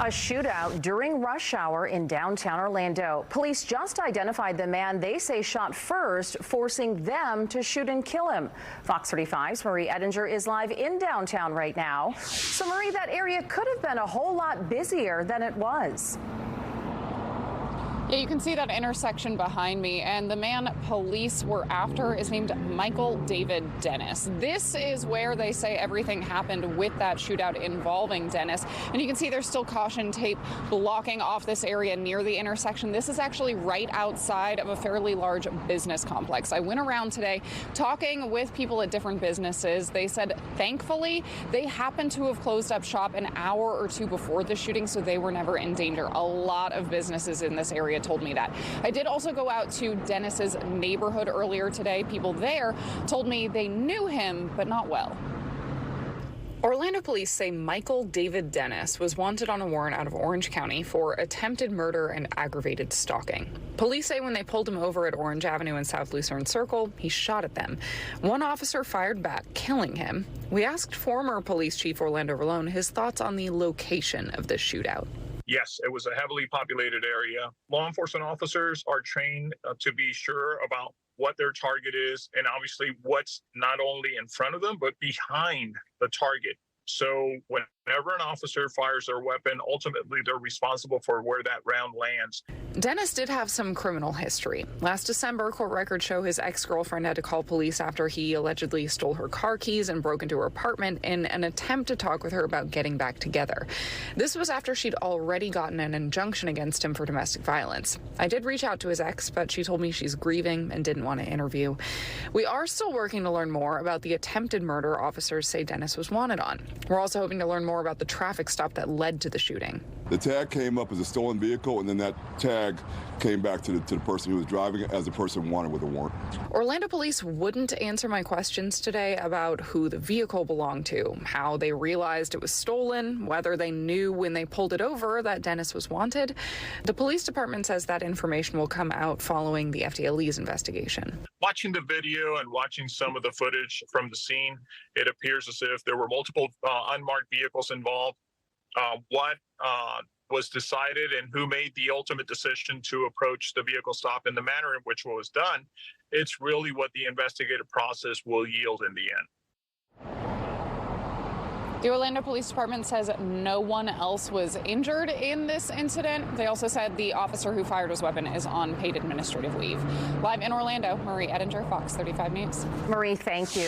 A shootout during rush hour in downtown Orlando. Police just identified the man they say shot first, forcing them to shoot and kill him. Fox 35's Marie Edinger is live in downtown right now. So, Marie, that area could have been a whole lot busier than it was. Yeah, you can see that intersection behind me, and the man police were after is named Michael David Dennis. This is where they say everything happened with that shootout involving Dennis. And you can see there's still caution tape blocking off this area near the intersection. This is actually right outside of a fairly large business complex. I went around today talking with people at different businesses. They said, thankfully, they happened to have closed up shop an hour or two before the shooting, so they were never in danger. A lot of businesses in this area told me that. I did also go out to Dennis's neighborhood earlier today. People there told me they knew him, but not well. Orlando police say Michael David Dennis was wanted on a warrant out of Orange County for attempted murder and aggravated stalking. Police say when they pulled him over at Orange Avenue and South Lucerne Circle, he shot at them. One officer fired back, killing him. We asked former police chief Orlando Rolone his thoughts on the location of this shootout. Yes, it was a heavily populated area. Law enforcement officers are trained to be sure about what their target is and obviously what's not only in front of them, but behind the target. So whenever an officer fires their weapon, ultimately they're responsible for where that round lands. Dennis did have some criminal history. Last December, court records show his ex-girlfriend had to call police after he allegedly stole her car keys and broke into her apartment in an attempt to talk with her about getting back together. This was after she'd already gotten an injunction against him for domestic violence. I did reach out to his ex, but she told me she's grieving and didn't want to interview. We are still working to learn more about the attempted murder officers say Dennis was wanted on. We're also hoping to learn more about the traffic stop that led to the shooting. The tag came up as a stolen vehicle, and then that tag came back to the person who was driving it as the person wanted with a warrant. Orlando police wouldn't answer my questions today about who the vehicle belonged to, how they realized it was stolen, whether they knew when they pulled it over that Dennis was wanted. The police department says that information will come out following the FDLE's investigation. Watching the video and watching some of the footage from the scene, it appears as if there were multiple unmarked vehicles involved. What was decided and who made the ultimate decision to approach the vehicle stop in the manner in which it was done, it's really what the investigative process will yield in the end. The Orlando Police Department says no one else was injured in this incident. They also said the officer who fired his weapon is on paid administrative leave. Live in Orlando, Marie Edinger, Fox 35 News. Marie, thank you.